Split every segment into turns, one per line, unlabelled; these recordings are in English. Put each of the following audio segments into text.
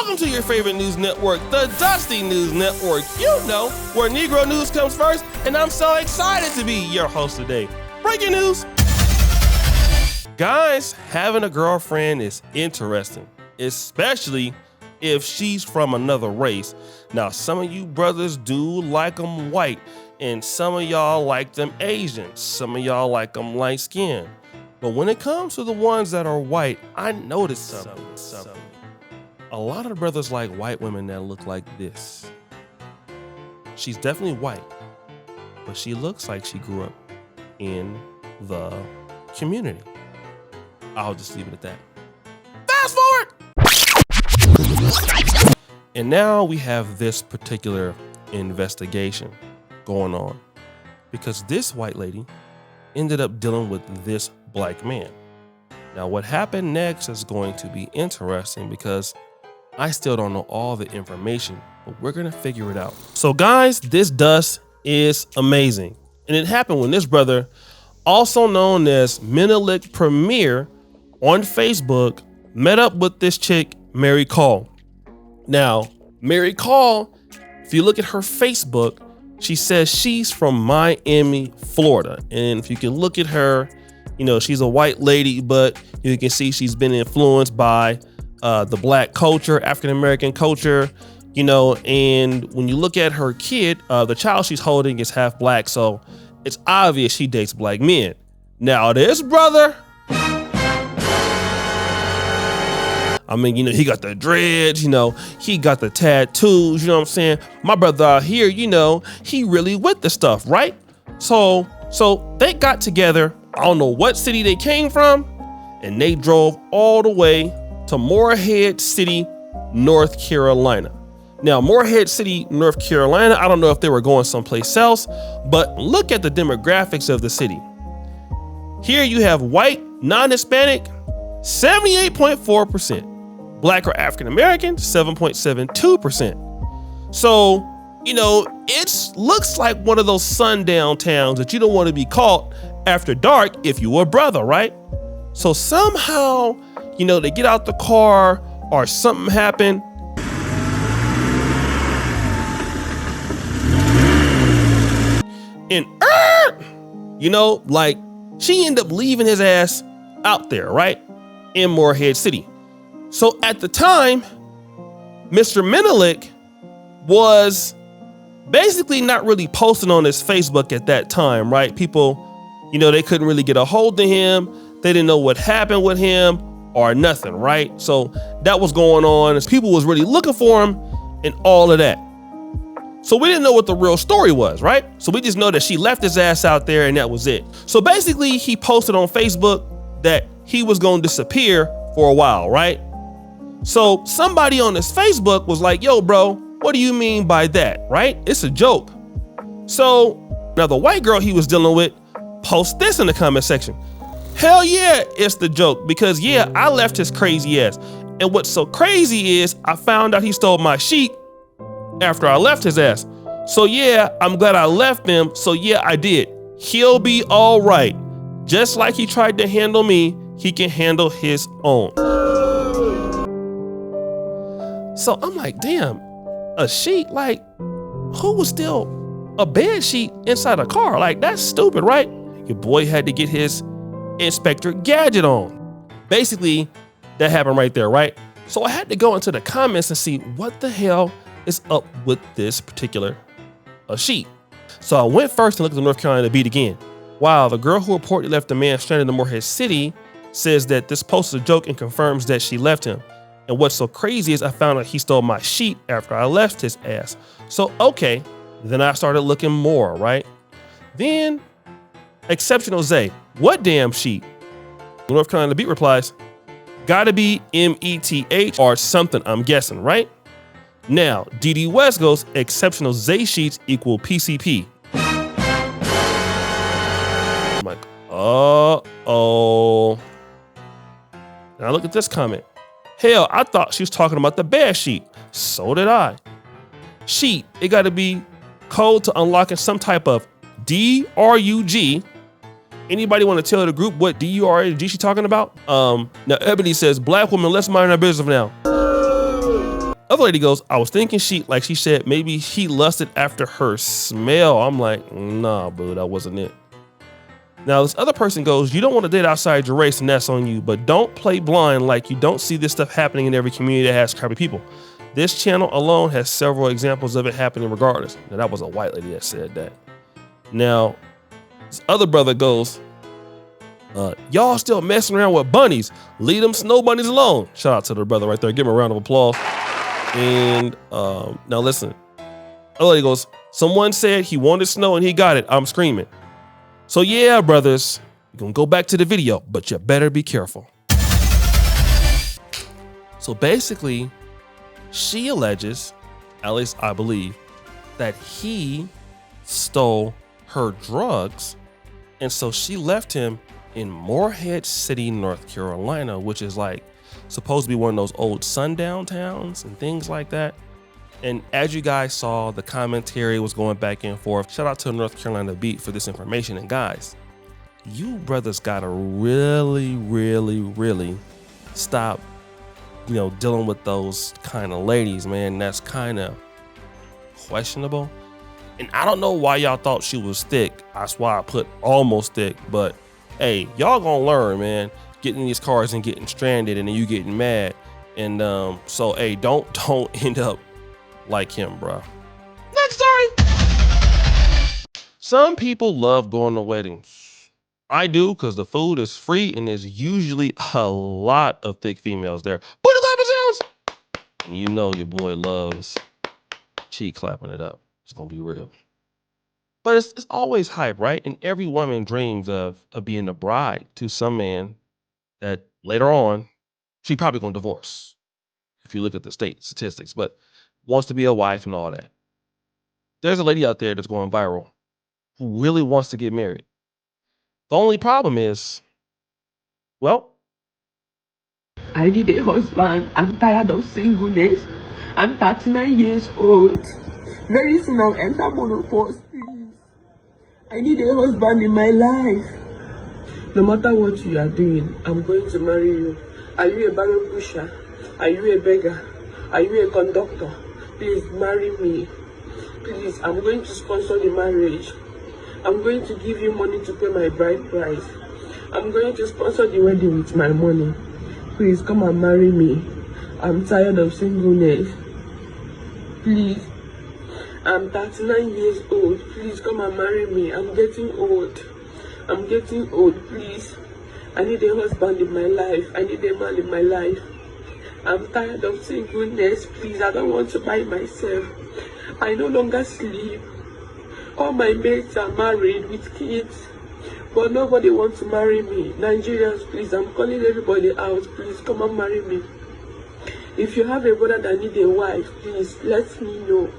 Welcome to your favorite news network, the Dusty News Network. You know, where Negro news comes first, and I'm so excited to be your host today. Breaking news. Guys, having a girlfriend is interesting, especially if she's from another race. Now, some of you brothers do like them white, and some of y'all like them Asian. Some of y'all like them light skinned. But when it comes to the ones that are white, I noticed something. A lot of the brothers like white women that look like this. She's definitely white, but she looks like she grew up in the community. I'll just leave it at that. Fast forward! And now we have this particular investigation going on because this white lady ended up dealing with this black man. Now, what happened next is going to be interesting because I still don't know all the information, but we're gonna figure it out. So guys, this dust is amazing. And it happened when this brother, also known as Menelik Premier on Facebook, met up with this chick, Mary Call. Now, Mary Call, if you look at her Facebook, she says she's from Miami, Florida. And if you can look at her, you know, she's a white lady, but you can see she's been influenced by the black culture, African-American culture, you know, and when you look at her kid, the child she's holding is half black. So it's obvious she dates black men. Now this brother, I mean, you know, he got the dreads, you know, he got the tattoos, you know what I'm saying? My brother out here, you know, he really with the stuff, right? So they got together. I don't know what city they came from, and they drove all the way to Morehead City, North Carolina. Now, Morehead City, North Carolina, I don't know if they were going someplace else, but look at the demographics of the city. Here you have white, non-Hispanic, 78.4%. Black or African American, 7.72%. So, you know, it looks like one of those sundown towns that you don't want to be caught after dark if you were a brother, right? So somehow, you know, they get out the car or something happened. And, you know, like she ended up leaving his ass out there, right? In Morehead City. So at the time, Mr. Menelik was basically not really posting on his Facebook at that time, right? People, you know, they couldn't really get a hold of him. They didn't know what happened with him or nothing, right? So that was going on. People was really looking for him and all of that. So we didn't know what the real story was, right? So we just know that she left his ass out there and that was it. So basically he posted on Facebook that he was going to disappear for a while, right? So somebody on his Facebook was like, yo, bro, what do you mean by that, right? It's a joke. So now the white girl he was dealing with post this in the comment section. Hell yeah, it's the joke because yeah, I left his crazy ass. And what's so crazy is I found out he stole my sheet after I left his ass. So yeah, I'm glad I left him. So yeah, I did. He'll be all right. Just like he tried to handle me, he can handle his own. So I'm like, damn, a sheet? Like, who was still a bed sheet inside a car? Like, that's stupid, right? Your boy had to get his Inspector Gadget on. Basically, that happened right there, right? So I had to go into the comments and see what the hell is up with this particular sheet. So I went first and looked at the North Carolina beat again. Wow, the girl who reportedly left the man stranded in Morehead City says that this post is a joke and confirms that she left him. And what's so crazy is I found out he stole my sheet after I left his ass. So, okay, then I started looking more, right? Then, Exceptional Zay, what damn sheet? The North Carolina Beat replies, gotta be METH or something, I'm guessing, right? Now, DD West goes, Exceptional Zay sheets equal PCP. I'm like, uh-oh. Now look at this comment. Hell, I thought she was talking about the bed sheet. So did I. Sheet, it gotta be code to unlocking some type of DRUG. Anybody want to tell the group what DRUG she's talking about? Now Ebony says, black woman, let's mind our business now. Other lady goes, I was thinking she said, maybe he lusted after her smell. I'm like, nah, boo, that wasn't it. Now, this other person goes, you don't want to date outside your race, and that's on you, but don't play blind like you don't see this stuff happening in every community that has crappy people. This channel alone has several examples of it happening regardless. Now, that was a white lady that said that. Now, this other brother goes, y'all still messing around with bunnies. Leave them snow bunnies alone. Shout out to the brother right there. Give him a round of applause. And now listen. Other lady goes, someone said he wanted snow and he got it. I'm screaming. So yeah, brothers, you're gonna go back to the video, but you better be careful. So basically, she alleges, at least I believe, that he stole her drugs, and so she left him in Morehead City, North Carolina, which is like supposed to be one of those old sundown towns and things like that. And as you guys saw, the commentary was going back and forth. Shout out to North Carolina Beat for this information. And guys, you brothers gotta really, really, really stop, dealing with those kind of ladies, man. That's kind of questionable. And I don't know why y'all thought she was thick. That's why I put almost thick. But hey, y'all gonna learn, man. Getting in these cars and getting stranded and then you getting mad. And so hey, don't end up like him, bro. Next story. Some people love going to weddings. I do, because the food is free and there's usually a lot of thick females there. Put the clapping sounds. And you know your boy loves cheek clapping it up. It's gonna be real. But it's always hype, right? And every woman dreams of being a bride to some man that later on she probably gonna divorce. If you look at the state statistics, but wants to be a wife and all that. There's a lady out there that's going viral who really wants to get married. The only problem is, well,
I need a husband. I'm tired of singleness. I'm 39 years old. Very soon I'll enter menopause, please. I need a husband in my life. No matter what you are doing, I'm going to marry you. Are you a barrel pusher? Are you a beggar? Are you a conductor? Please marry me. Please, I'm going to sponsor the marriage. I'm going to give you money to pay my bride price. I'm going to sponsor the wedding with my money. Please come and marry me. I'm tired of singleness. Please. I'm 39 years old. Please come and marry me. I'm getting old. I'm getting old, please. I need a husband in my life. I need a man in my life. I'm tired of singleness. Please, I don't want to buy myself. I no longer sleep. All my mates are married with kids, but nobody wants to marry me. Nigerians, please, I'm calling everybody out. Please come and marry me. If you have a brother that needs a wife, please let me know.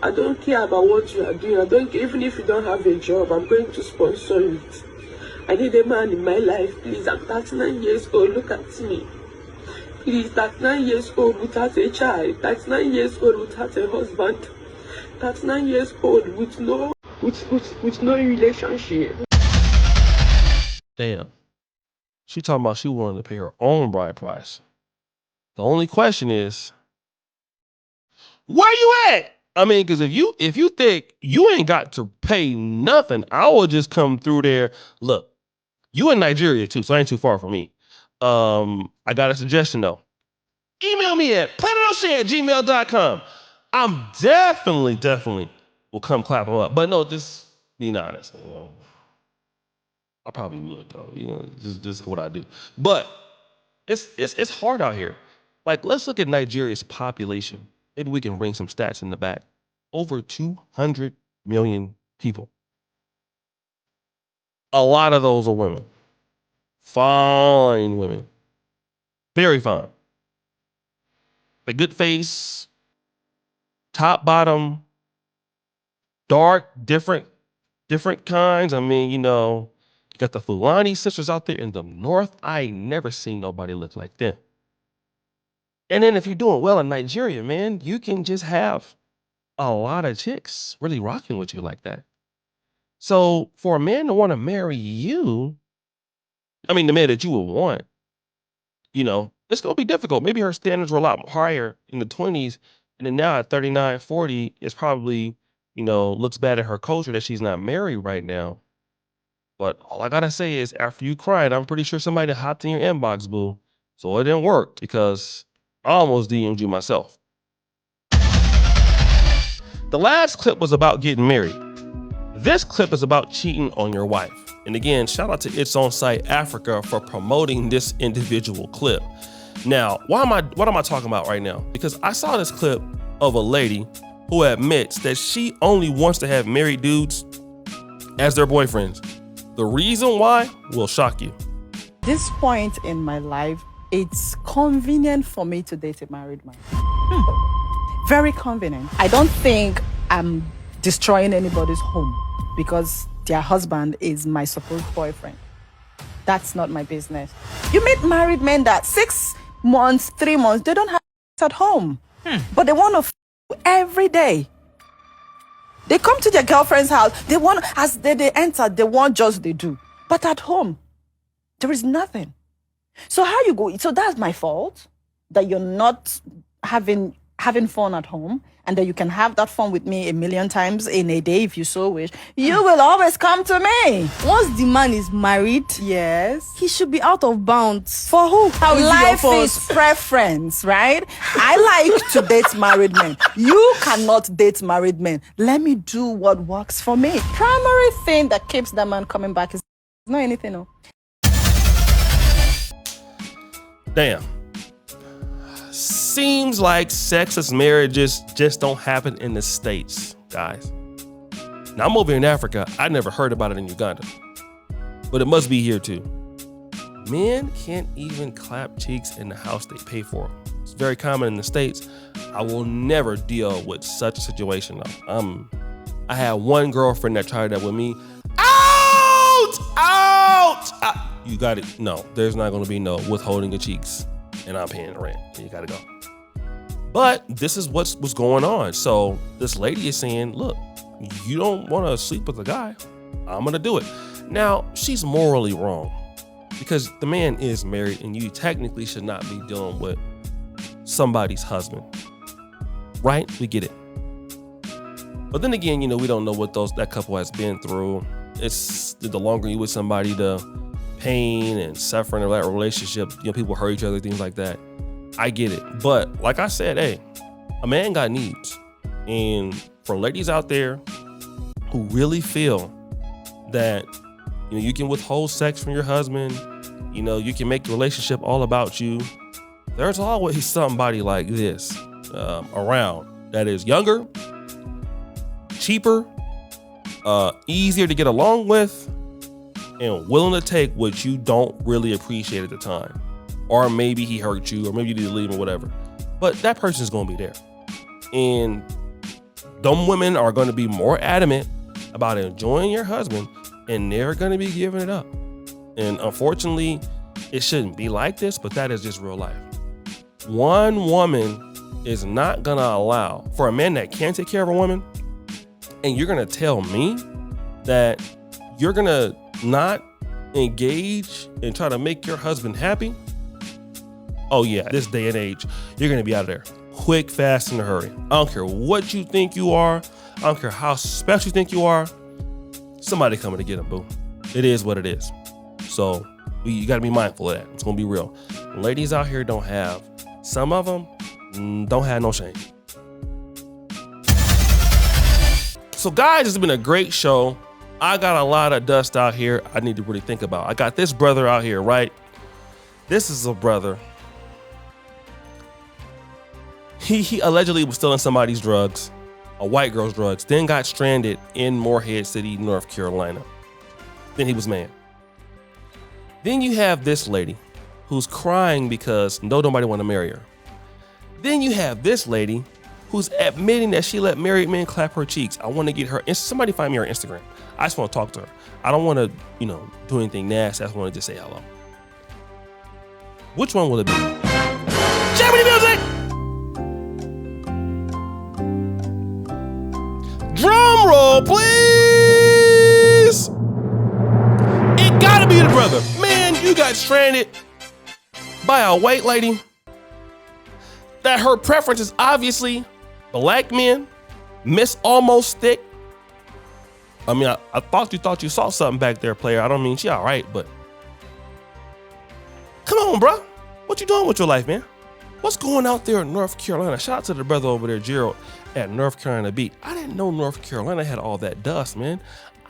I don't care about what you are doing. I don't care. Even if you don't have a job, I'm going to sponsor it. I need a man in my life, please. I'm 39 years old. Look at me. Please, 39 years old without a child. 39 years old without a husband. 39 years old with no relationship.
damn. She talking about she wanted to pay her own bride price. The only question is, where you at? I mean, because if you think you ain't got to pay nothing, I will just come through there. Look, you in Nigeria too, so I ain't too far from me. I got a suggestion though. Email me at planetoshare@gmail.com. I'm definitely will come clap them up. But no, just being honest. I probably would though. Just what I do. But it's hard out here. Like, let's look at Nigeria's population. Maybe we can bring some stats in the back. Over 200 million people. A lot of those are women. Fine women. Very fine. A good face, top, bottom, dark, different kinds. I mean, you got the Fulani sisters out there in the north. I ain't never seen nobody look like them. And then if you're doing well in Nigeria, man, you can just have a lot of chicks really rocking with you like that. So for a man to want to marry you, I mean, the man that you would want, it's going to be difficult. Maybe her standards were a lot higher in the 20s. And then now at 39, 40, it's probably, looks bad at her culture that she's not married right now. But all I got to say is after you cried, I'm pretty sure somebody hopped in your inbox, boo. So it didn't work because I almost DM'd you myself. The last clip was about getting married. This clip is about cheating on your wife. And again, shout out to It's On Site Africa for promoting this individual clip. Now, what am I talking about right now? Because I saw this clip of a lady who admits that she only wants to have married dudes as their boyfriends. The reason why will shock you.
This point in my life, it's convenient for me to date a married man. Very convenient. I don't think I'm destroying anybody's home because their husband is my supposed boyfriend. That's not my business. You meet married men that 6 months, 3 months, they don't have sex at home. But they want to f every day. They come to their girlfriend's house. They want, as they enter, they want just they do. But at home, there is nothing. So how you go? So that's my fault that you're not having fun at home, and that you can have that fun with me 1,000,000 times in a day if you so wish. You will always come to me.
Once the man is married,
Yes.
he should be out of bounds.
For who?
How is
Life
your
is preference, right? I like to date married men. You cannot date married men. Let me do what works for me. Primary thing that keeps that man coming back is not anything else.
Damn. Seems like sexless marriages just don't happen in the States, guys. Now, I'm over in Africa. I never heard about it in Uganda, but it must be here too. Men can't even clap cheeks in the house they pay for. It's very common in the States. I will never deal with such a situation though. I had one girlfriend that tried that with me. Out! You got it. No, there's not going to be no withholding of cheeks, and I'm paying the rent. You got to go. But this is what's going on. So this lady is saying, look, you don't want to sleep with a guy, I'm going to do it. Now, she's morally wrong because the man is married and you technically should not be dealing with somebody's husband. Right? We get it. But then again, we don't know what that couple has been through. It's the longer you with somebody, the pain and suffering of that relationship, people hurt each other, things like that. I get it. But like I said, hey, a man got needs. And for ladies out there who really feel that, you can withhold sex from your husband, you can make the relationship all about you, there's always somebody like this around that is younger, cheaper, easier to get along with, and willing to take what you don't really appreciate at the time. Or maybe he hurt you, or maybe you need to leave him or whatever. But that person's going to be there. And them women are going to be more adamant about enjoying your husband, and they're going to be giving it up. And unfortunately, it shouldn't be like this, but that is just real life. One woman is not going to allow for a man that can't take care of a woman, and you're going to tell me that you're going to not engage and try to make your husband happy. Oh yeah, this day and age, you're going to be out of there quick, fast, in a hurry. I don't care what you think you are. I don't care how special you think you are. Somebody coming to get him, boo. It is what it is. So you got to be mindful of that. It's going to be real. Ladies out here don't have, some of them don't have no shame. So guys, it's been a great show. I got a lot of dust out here I need to really think about. I got this brother out here, right? This is a brother. He allegedly was stealing somebody's drugs, a white girl's drugs, then got stranded in Morehead City, North Carolina. Then he was mad. Then you have this lady who's crying because nobody want to marry her. Then you have this lady who's admitting that she let married men clap her cheeks. I want to get her, somebody find me her Instagram. I just want to talk to her. I don't want to, do anything nasty. I just want to just say hello. Which one will it be? Jeopardy music! Drum roll, please! It gotta be the brother. Man, you got stranded by a white lady that her preference is obviously black men, Miss Almost Thick. I mean, I thought you saw something back there, player. I don't mean she all right, but come on, bro. What you doing with your life, man? What's going out there in North Carolina? Shout out to the brother over there, Gerald, at North Carolina Beat. I didn't know North Carolina had all that dust, man.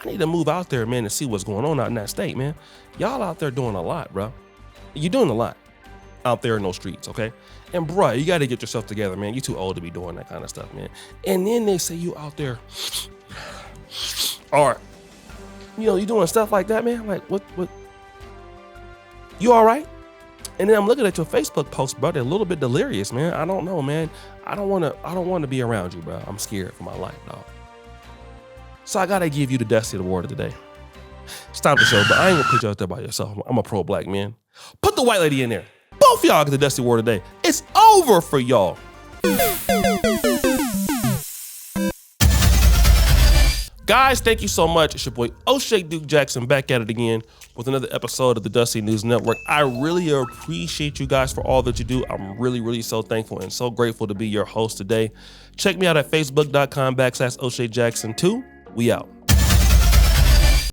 I need to move out there, man, to see what's going on out in that state, man. Y'all out there doing a lot, bro. You're doing a lot out there in those streets, okay? And bro, you got to get yourself together, man. You're too old to be doing that kind of stuff, man. And then they say you out there, or, you know, you doing stuff like that, man. Like, what? You all right? And then I'm looking at your Facebook post, bro. They're a little bit delirious, man. I don't know, man. I don't want to be around you, bro. I'm scared for my life, dog. So I gotta give you the Dusty Award of the day. Stop the show, but I ain't gonna put you out there by yourself. I'm a pro black man. Put the white lady in there. Both y'all get the Dusty Award today. It's over for y'all. Guys, thank you so much. It's your boy O'Shea Duke Jackson back at it again with another episode of the Dusty News Network. I really appreciate you guys for all that you do. I'm really so thankful and so grateful to be your host today. Check me out at facebook.com/O'Shea Jackson 2. We out.